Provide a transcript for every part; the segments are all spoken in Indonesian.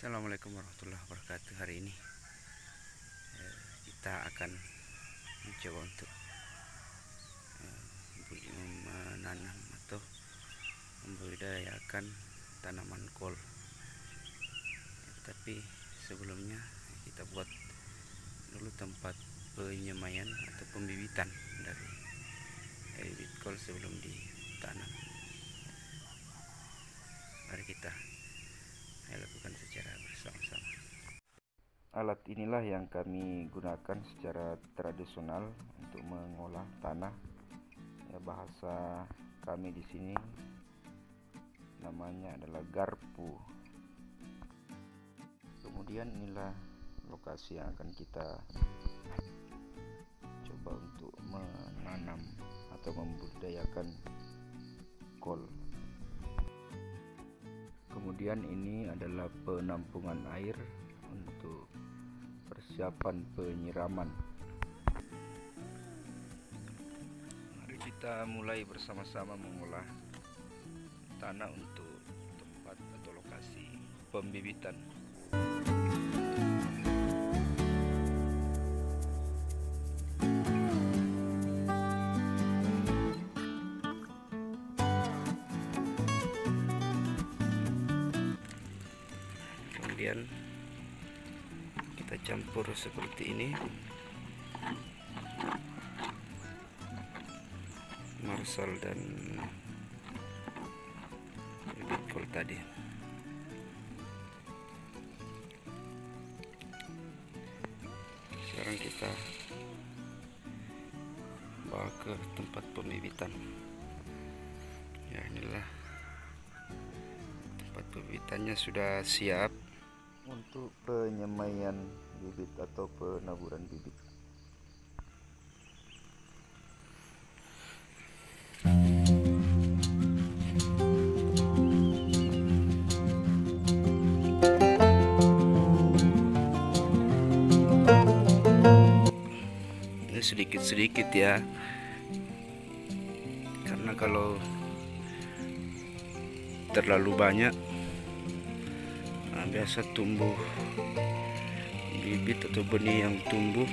Assalamualaikum warahmatullahi wabarakatuh. Hari ini kita akan mencoba untuk menanam atau membudidayakan tanaman kol. Tapi sebelumnya kita buat dulu tempat penyemaian atau pembibitan dari bibit kol sebelum ditanam. Mari kita lakukan secara bersama-sama. Alat inilah yang kami gunakan secara tradisional untuk mengolah tanah. Ya, bahasa kami di sini namanya adalah garpu. Kemudian inilah lokasi yang akan kita coba untuk menanam atau membudidayakan kol. Kemudian ini adalah penampungan air untuk persiapan penyiraman. Mari kita mulai bersama-sama mengolah tanah untuk tempat atau lokasi pembibitan. Kemudian kita campur seperti ini, marsal dan bibit kol tadi. Sekarang kita bawa ke tempat pembibitan. Ya, inilah tempat pembibitannya sudah siap untuk penyemaian bibit atau penaburan bibit. Ini sedikit-sedikit ya, karena kalau terlalu banyak biasa tumbuh bibit atau benih yang tumbuh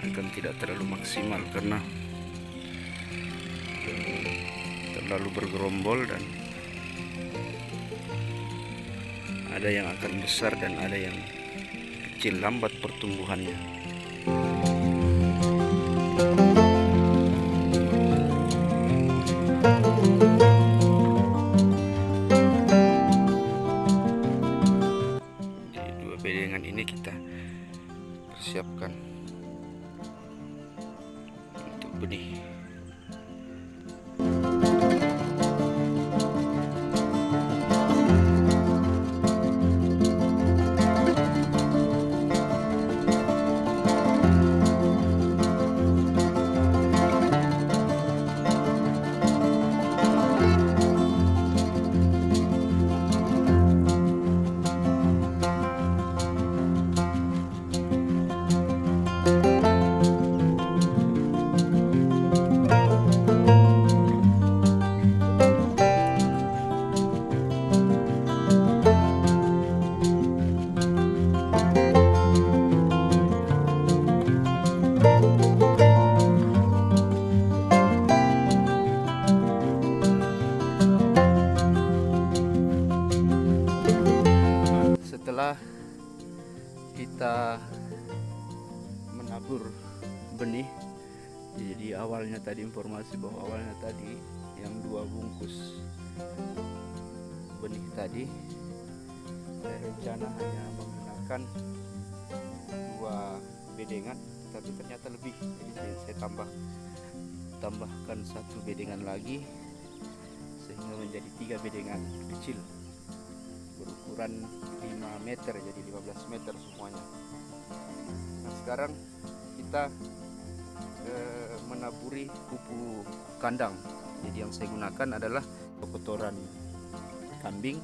akan tidak terlalu maksimal karena terlalu bergerombol, dan ada yang akan besar dan ada yang kecil, lambat pertumbuhannya. Bedengan ini kita persiapkan untuk benih. Setelah kita menabur benih, jadi awalnya tadi informasi bahwa awalnya tadi yang 2 bungkus benih tadi saya rencana hanya menggunakan 2 bedengan, tapi ternyata lebih, jadi saya tambahkan 1 bedengan lagi sehingga menjadi 3 bedengan kecil berukuran 5 meter, jadi 15 meter semuanya. Nah, sekarang kita menaburi pupuk kandang. Jadi yang saya gunakan adalah kotoran kambing.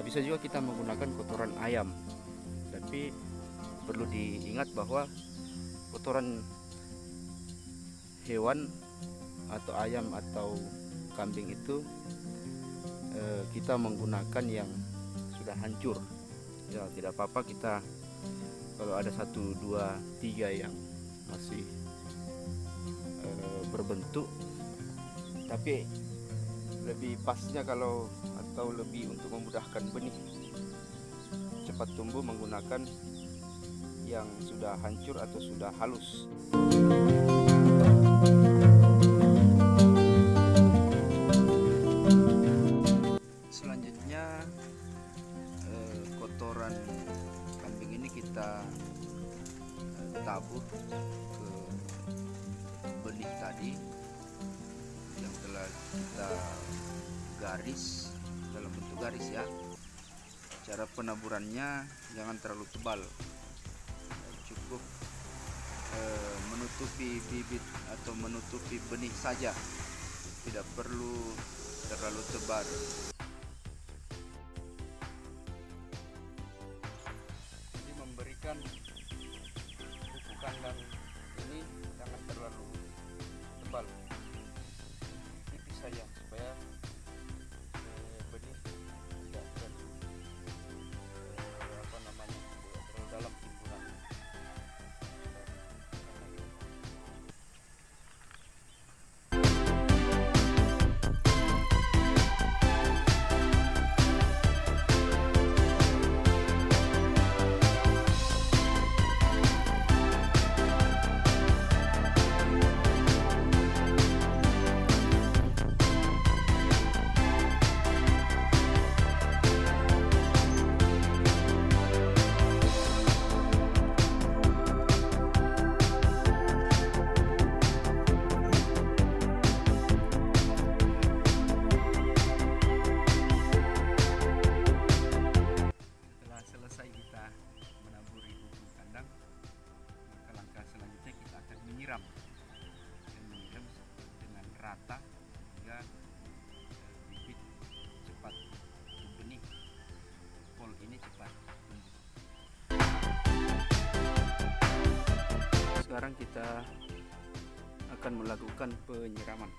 Bisa juga kita menggunakan kotoran ayam, tapi perlu diingat bahwa kotoran hewan atau ayam atau kambing itu kita menggunakan yang sudah hancur. Ya tidak apa-apa, kita kalau ada 1, 2, 3 yang masih berbentuk, tapi lebih pasnya kalau atau lebih untuk memudahkan benih cepat tumbuh menggunakan yang sudah hancur atau sudah halus. Selanjutnya kotoran kambing ini kita tabur ke benih tadi yang telah kita garis dalam bentuk garis ya. Cara penaburannya jangan terlalu tebal, cukup menutupi bibit atau menutupi benih saja, tidak perlu terlalu tebal. Jadi memberikan pupuk kandang ini jangan terlalu tebal, tipis saja supaya benih tidak terlalu dalam timbunan. Menyiram dengan rata hingga bibit cepat benih pol ini cepat tumbuh. Sekarang kita akan melakukan penyiraman.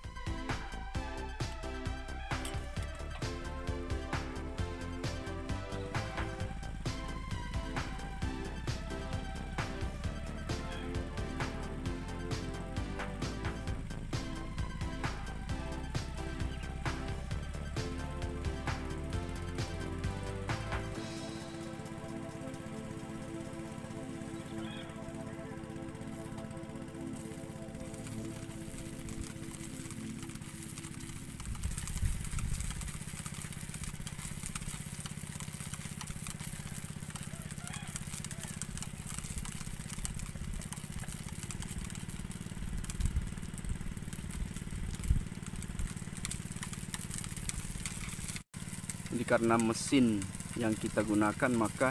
Jadi karena mesin yang kita gunakan, maka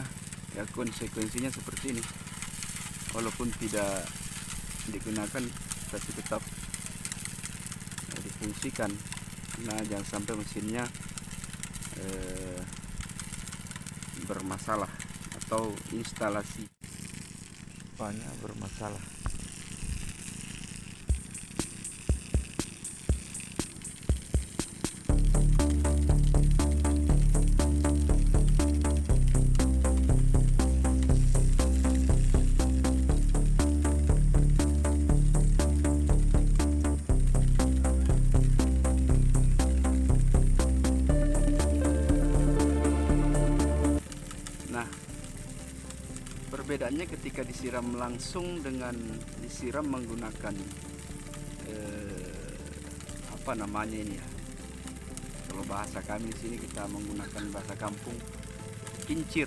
ya konsekuensinya seperti ini. Walaupun tidak digunakan tapi tetap difungsikan. Nah, jangan sampai mesinnya bermasalah atau instalasi banyak bermasalah. Perbedaannya ketika disiram langsung dengan disiram menggunakan apa namanya ini ya, kalau bahasa kami di sini kita menggunakan bahasa kampung kincir.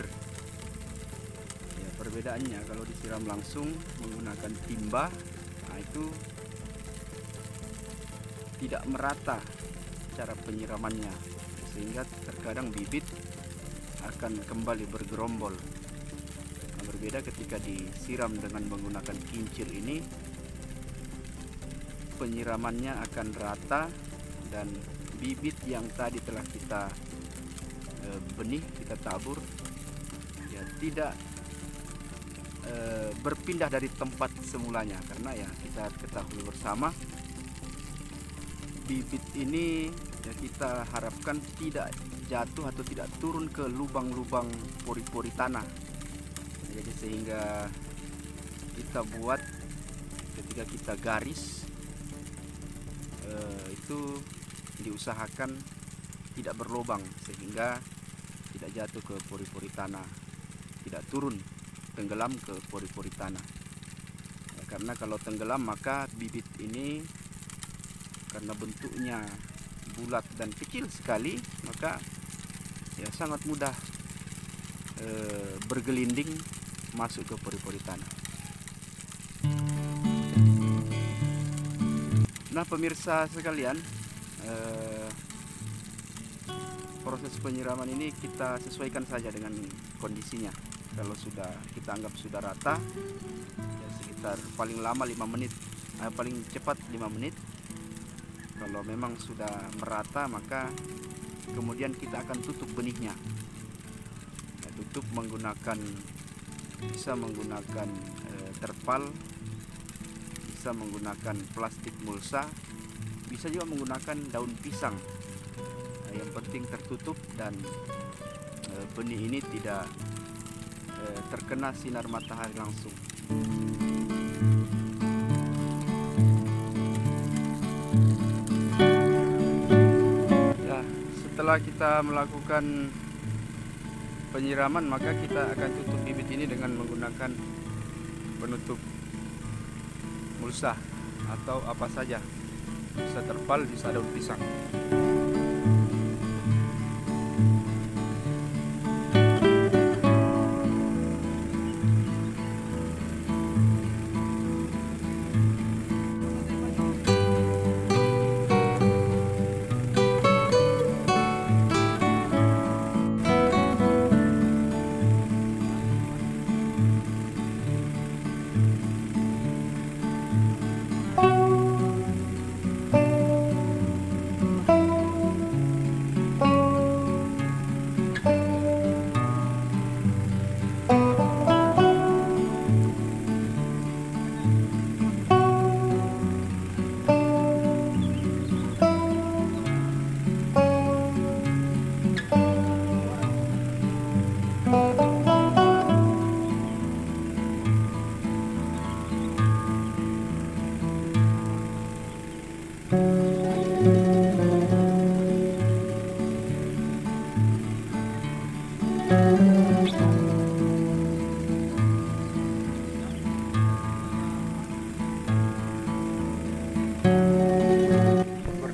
Ya, perbedaannya kalau disiram langsung menggunakan timba, nah itu tidak merata cara penyiramannya, sehingga terkadang bibit akan kembali bergerombol. Berbeda ketika disiram dengan menggunakan kincir ini, penyiramannya akan rata dan bibit yang tadi telah kita benih, kita tabur, ya tidak berpindah dari tempat semulanya, karena ya kita ketahui bersama bibit ini ya kita harapkan tidak jatuh atau tidak turun ke lubang-lubang pori-pori tanah. Jadi sehingga kita buat ketika kita garis itu diusahakan tidak berlubang sehingga tidak jatuh ke pori-pori tanah, tidak turun tenggelam ke pori-pori tanah. Ya, karena kalau tenggelam maka bibit ini karena bentuknya bulat dan kecil sekali, maka ya sangat mudah bergelinding masuk ke pori-pori tanah. Nah pemirsa sekalian, proses penyiraman ini kita sesuaikan saja dengan kondisinya. Kalau sudah kita anggap sudah rata, ya sekitar paling lama 5 menit, paling cepat 5 menit. Kalau memang sudah merata, maka kemudian kita akan tutup benihnya. Ya, tutup bisa menggunakan terpal, bisa menggunakan plastik mulsa, bisa juga menggunakan daun pisang. Yang penting tertutup dan benih ini tidak terkena sinar matahari langsung. Ya, setelah kita melakukan penyiraman, maka kita akan tutup bibit ini dengan menggunakan penutup mulsa atau apa saja, bisa terpal, bisa daun pisang.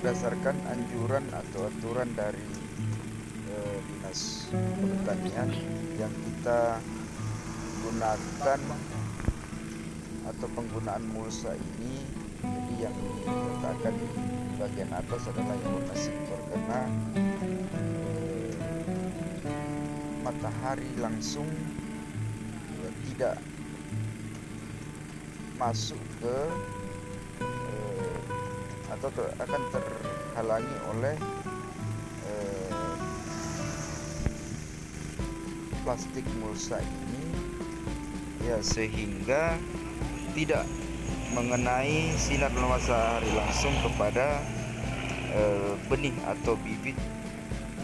Berdasarkan anjuran atau aturan dari Dinas Pertanian yang kita gunakan atau penggunaan mulsa ini, jadi yang diletakkan di bagian atas adalah yang warna silver karena matahari langsung tidak masuk ke atau akan terhalangi oleh plastik mulsa ini, ya, sehingga tidak mengenai sinar matahari langsung kepada benih atau bibit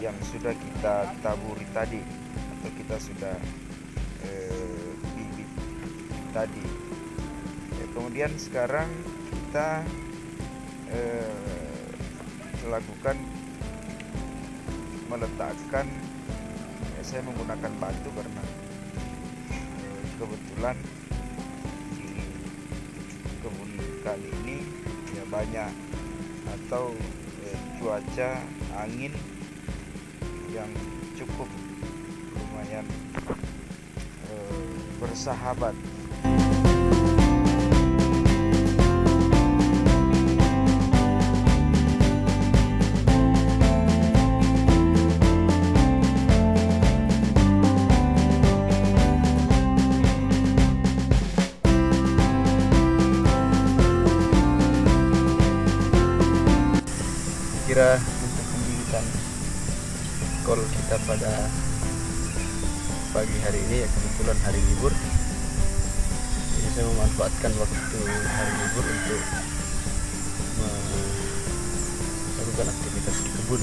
yang sudah kita taburi tadi atau kita sudah bibit tadi. Ya, kemudian sekarang kita lakukan meletakkan, ya, saya menggunakan batu karena kebetulan di kebun kali ini ya banyak atau cuaca angin yang cukup lumayan bersahabat. Kira untuk pembibitan kol kita pada pagi hari ini, ya kebetulan hari libur, jadi saya memanfaatkan waktu hari libur untuk melakukan aktivitas di kebun.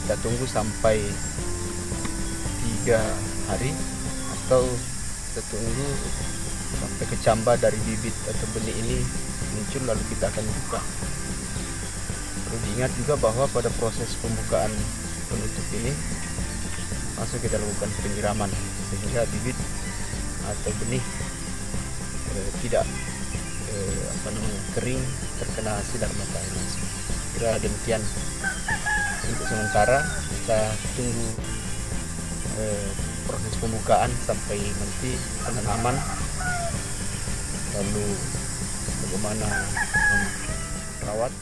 kita tunggu sampai 3 hari atau kita tunggu sampai kecambah dari bibit atau benih ini muncul, lalu kita akan buka. Perlu diingat juga bahwa pada proses pembukaan penutup ini langsung kita lakukan penyiraman sehingga bibit atau benih tidak kering terkena sinar matahari langsung. Kira demikian untuk sementara. Kita tunggu proses pembukaan sampai nanti penanaman, lalu bagaimana merawat